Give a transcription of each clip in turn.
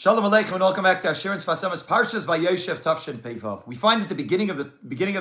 Shalom Aleichem and welcome back to our Shir and Sfas Parshas Vayeshev Tafshin Peivav. We find at the beginning of the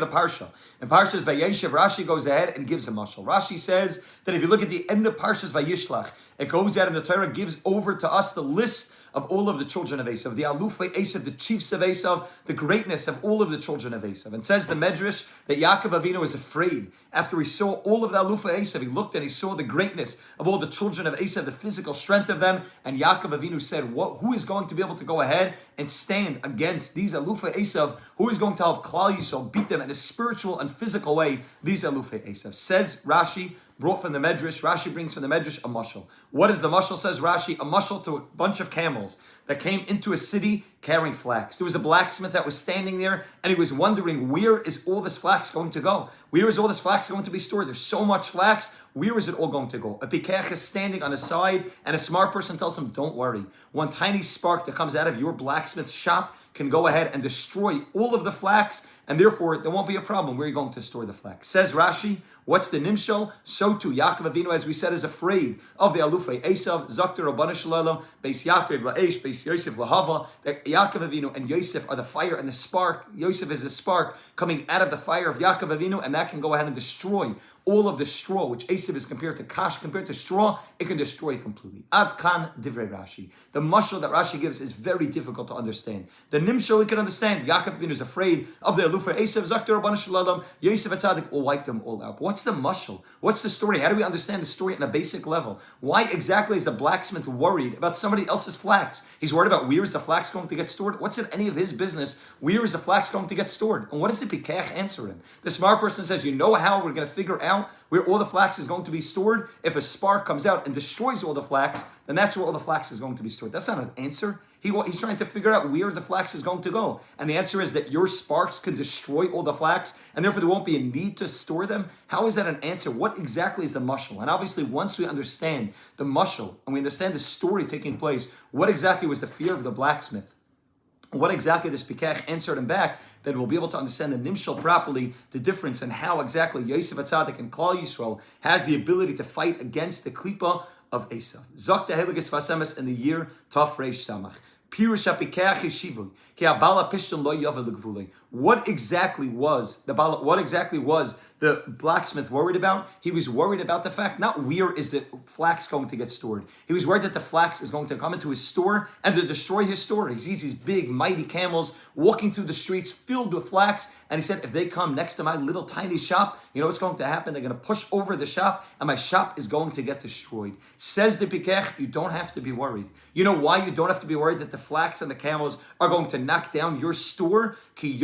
parsha, in Parshas Vayeshev, Rashi goes ahead and gives a mashal. Rashi says that if you look at the end of Parshas Vayishlach, it goes out and the Torah gives over to us the list of all of the children of Esav, the Alufei Esav, the chiefs of Esav, the greatness of all of the children of Esav. And says the Medrash that Yaakov Avinu was afraid after he saw all of the Alufei Esav. He looked and he saw the greatness of all the children of Esav, the physical strength of them. And Yaakov Avinu said, who is going to be able to go ahead and stand against these Alufei Esav? Who is going to help Klal Yisrael beat them in a spiritual and physical way? These Alufei Esav. Says Rashi, brought from the Medrash, Rashi brings from the Medrash a mashal. What is the mashal, says Rashi? A mashal to a bunch of camels that came into a city carrying flax. There was a blacksmith that was standing there and he was wondering, where is all this flax going to go? Where is all this flax going to be stored? There's so much flax. Where is it all going to go? A pikach is standing on the side and a smart person tells him, don't worry. One tiny spark that comes out of your blacksmith's shop can go ahead and destroy all of the flax, and therefore there won't be a problem where you're going to store the flax. Says Rashi, what's the nimshal? So too, Yaakov Avinu, as we said, is afraid of the Alufei Esav, Zakter Rabbanu Shalom, Beis Yaakov La'esh, Beis Yosef Lahava, that Yaakov Avinu and Yosef are the fire and the spark. Yosef is the spark coming out of the fire of Yaakov Avinu, and that can go ahead and destroy all of the straw, which Esav is compared to kash, compared to straw, it can destroy completely. Ad kan divrei Rashi. The mashal that Rashi gives is very difficult to understand. The nimshal we can understand. Yaakov Avinu is afraid of the Alufei Esav, Zakter Rabbanu Shalom, Yosef Atzadik will wipe them all out. What's the mashal? What's the story? How do we understand the story on a basic level? Why exactly is the blacksmith worried about somebody else's flax? He's worried about where is the flax going to get stored? What's in any of his business? Where is the flax going to get stored? And what does the pikach answer him? The smart person says, you know how we're going to figure out where all the flax is going to be stored? If a spark comes out and destroys all the flax, then that's where all the flax is going to be stored. That's not an answer. He's trying to figure out where the flax is going to go. And the answer is that your sparks can destroy all the flax, and therefore there won't be a need to store them. How is that an answer? What exactly is the mashal? And obviously, once we understand the mashal, and we understand the story taking place, what exactly was the fear of the blacksmith? What exactly this pikach answered him back, that we'll be able to understand the nimshal properly, the difference, and how exactly Yosef Atzadik and Klal Yisrael has the ability to fight against the klipa of Esav. Zok teheliges Vasemes in the year Taf Reish Samach. Pirush HaPikach Yeshivui Ki Abala Pishton Lo Yavel L'Gvulei. What exactly was the blacksmith worried about? He was worried about the fact, not where is the flax going to get stored. He was worried that the flax is going to come into his store and to destroy his store. He sees these big, mighty camels walking through the streets filled with flax, and he said, if they come next to my little tiny shop, you know what's going to happen? They're going to push over the shop, and my shop is going to get destroyed. Says the pikach, you don't have to be worried. You know why you don't have to be worried that the flax and the camels are going to knock down your store? The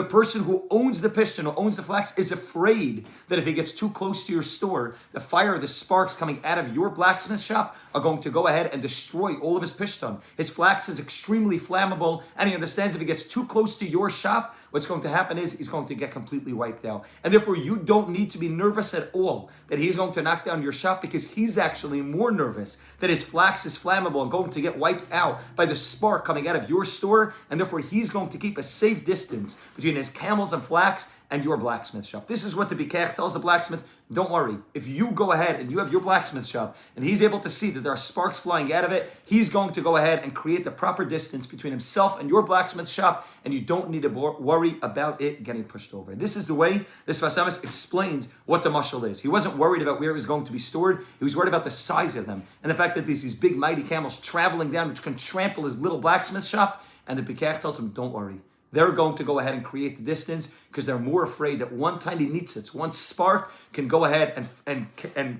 person who owns the pishton, who owns the flax, is afraid that if he gets too close to your store, the fire, the sparks coming out of your blacksmith shop are going to go ahead and destroy all of his pishton. His flax is extremely flammable, and he understands if he gets too close to your shop, what's going to happen is he's going to get completely wiped out. And therefore, you don't need to be nervous at all that he's going to knock down your shop, because he's actually more nervous that his flax is flammable and going to get wiped out by the spark coming out of your store, and therefore he's going to keep a safe distance between his camels and flax and your blacksmith shop. This is what the pikach tells the blacksmith. Don't worry. If you go ahead and you have your blacksmith shop and he's able to see that there are sparks flying out of it, he's going to go ahead and create the proper distance between himself and your blacksmith shop, and you don't need to worry about it getting pushed over. This is the way this Sfas Emes explains what the mashal is. He wasn't worried about where it was going to be stored. He was worried about the size of them and the fact that these big mighty camels traveling down, which can trample his little blacksmith shop. And the pikach tells him, don't worry. They're going to go ahead and create the distance because they're more afraid that one tiny nitzitz, one spark, can go ahead and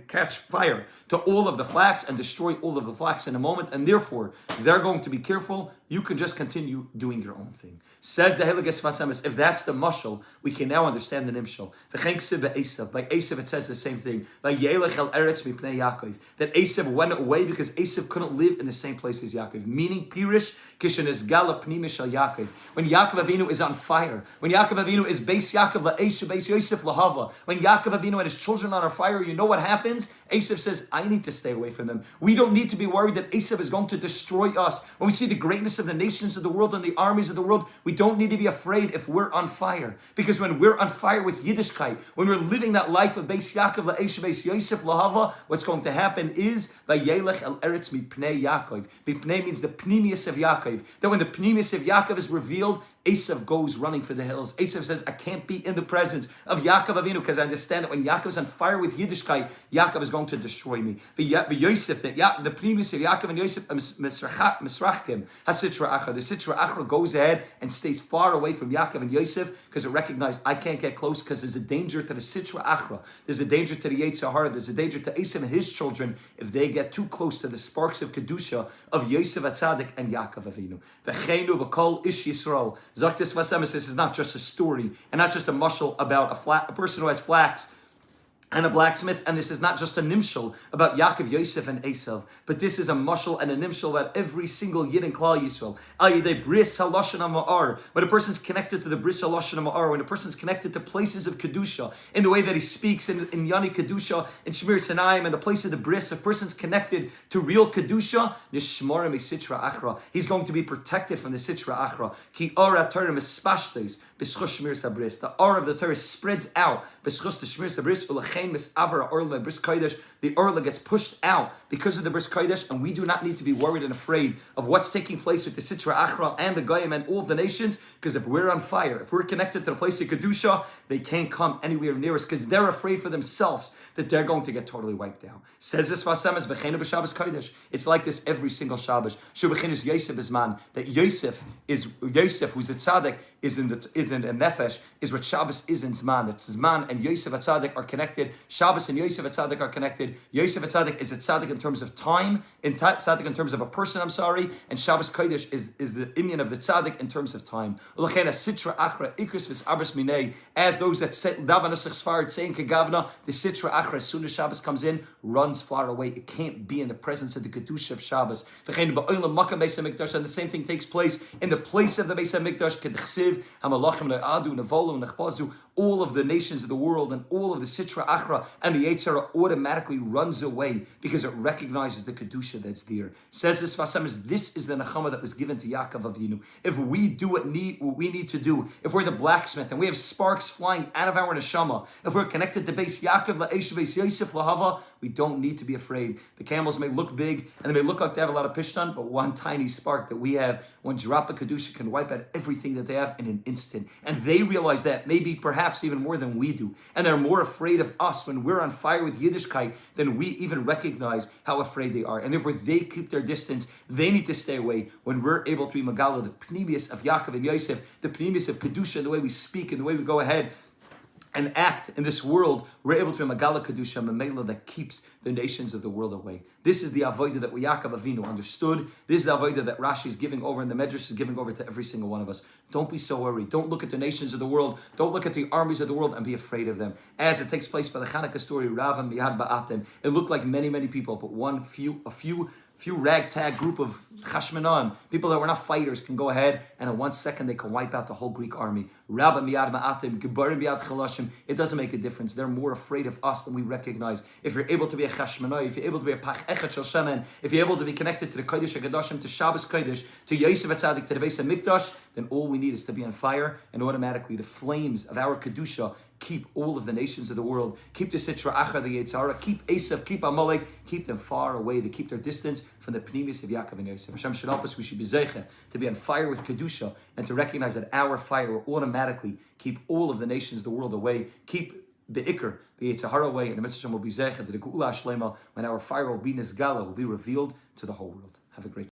catch fire to all of the flax and destroy all of the flax in a moment. And therefore, they're going to be careful. You can just continue doing your own thing. Says the Heliges Vasemes, if that's the mashal, we can now understand the nimshal. By Esav, it says the same thing. That Esav went away because Esav couldn't live in the same place as Yaakov. Meaning, Pirish, Kishen is Gala Pnimish Yaakov. When Yaakov Yaakov Avinu is on fire, when Yaakov Avinu is Beis Yaakov la'Esav, Beis Yosef lahava, when Yaakov Avinu and his children are on fire, you know what happens? Esav says, I need to stay away from them. We don't need to be worried that Esav is going to destroy us. When we see the greatness of the nations of the world and the armies of the world, we don't need to be afraid if we're on fire. Because when we're on fire with Yiddishkeit, when we're living that life of Beis Yaakov la'Esav, Beis Yosef lahava, what's going to happen is Vayelech el Eretz mipnei Yaakov. Mipnei means the pnimius of Yaakov. That when the pnimius of Yaakov is revealed, Esav goes running for the hills. Esav says, I can't be in the presence of Yaakov Avinu because I understand that when Yaakov is on fire with Yiddishkeit, Yaakov is going to destroy me. The Yosef, the pnimius of Yaakov and Yosef, misrachtim, hasitra achra. The sitra achra goes ahead and stays far away from Yaakov and Yosef because it recognizes I can't get close because there's a danger to the sitra achra. There's a danger to the Yetzer Hara. There's a danger to Esav and his children if they get too close to the sparks of Kedusha of Yosef HaTzadik and Yaakov Avinu. V'cheinu b'kol ish Yisrael. Zaktis Vasemis, this is not just a story and not just a mushal about a person who has flax and a blacksmith, and this is not just a nimshal about Yaakov, Yosef, and Esav, but this is a mushal and a nimshal about every single Yid in Klal Yisrael. Al Yidei Bris HaLashon HaMa'ar, when a person's connected to the Bris HaLashon HaMa'ar, when a person's connected to places of Kedusha, in the way that he speaks in Yani Kedusha, in Shmir Sinaim, and the place of the Bris, a person's connected to real Kedusha, Nishmara Misitra Achra, he's going to be protected from the Sitra Achra. Ki Ora Torah Mispashtes, B'schus Shmir Sabris, the aura of the Torah spreds out, B'schus the Shmir Sabris, the orla gets pushed out because of the bris kodesh, and we do not need to be worried and afraid of what's taking place with the sitra achra and the goyim and all of the nations, because if we're on fire, if we're connected to the place of kedusha, they can't come anywhere near us because they're afraid for themselves that they're going to get totally wiped out. Says this Sfas Emes v'cheinu b'Shabbos kodesh. It's like this every single Shabbos. Shubachin Yosef is man, that Yosef, who's the tzaddik, is in a nefesh, is what Shabbos is in Zman. That Zman and Yosef HaTzadik are connected. Shabbos and Yosef HaTzadik are connected. Yosef HaTzadik is a tzaddik in terms of time, tzaddik in terms of a person, and Shabbos Kodesh is the Indian of the tzaddik in terms of time. As those that say Davan Sfard saying Kegavna, the Sitra Achra, as soon as Shabbos comes in, runs far away. It can't be in the presence of the Kedusha of Shabbos. And the same thing takes place in the place of the Beis HaMikdash. All of the nations of the world and all of the Sitra Achra and the Yetzirah automatically runs away because it recognizes the Kedusha that's there. Says this Sfas Emes, this is the Nechama that was given to Yaakov Avinu. If we do what we need to do, if we're the blacksmith and we have sparks flying out of our neshama, if we're connected to Beis Yaakov, La'Esh, Beis Yosef, Lahava, we don't need to be afraid. The camels may look big and they may look like they have a lot of pishtan, but one tiny spark that we have, one drop of Kedusha can wipe out everything that they have in an instant. And they realize that, maybe perhaps even more than we do. And they're more afraid of us when we're on fire with Yiddishkeit than we even recognize how afraid they are. And therefore they keep their distance. They need to stay away. When we're able to be Magala, the pnimius of Yaakov and Yosef, the pnimius of Kedusha, the way we speak and the way we go ahead and act in this world, we're able to be Magala Kedusha, Mamela, that keeps the nations of the world away. This is the avodah that Yaakov Avinu understood. This is the avodah that Rashi is giving over and the Medrash is giving over to every single one of us. Don't be so worried. Don't look at the nations of the world. Don't look at the armies of the world and be afraid of them. As it takes place by the Chanukah story, Ravam Miyad Ba'atem, it looked like many, many people, but a few ragtag group of Chashmanan, people that were not fighters, can go ahead and in 1 second they can wipe out the whole Greek army. Rabba miyad ma'atim, gebarim miyad chalashim. It doesn't make a difference. They're more afraid of us than we recognize. If you're able to be a Chashmanai, if you're able to be a Pach Echet Shel Shemen, if you're able to be connected to the Kodesh HaKadoshim, to Shabbos Kodesh, to Yosef HaTzadik, to the Beis HaMikdash, then all we need is to be on fire, and automatically the flames of our Kedusha keep all of the nations of the world, keep the Sitra Achra, the Yetzirah, keep Esav, keep Amalek, keep them far away. They keep their distance from the Pnimius of Yaakov and Yosef. Hashem should help us. We should be Zeicha to be on fire with Kedusha and to recognize that our fire will automatically keep all of the nations of the world away, keep the Iker, the Yetzer Hara away, and the Mitzvah will be Zeicha, the Geula Shlema, when our fire will be Nizgala, will be revealed to the whole world. Have a great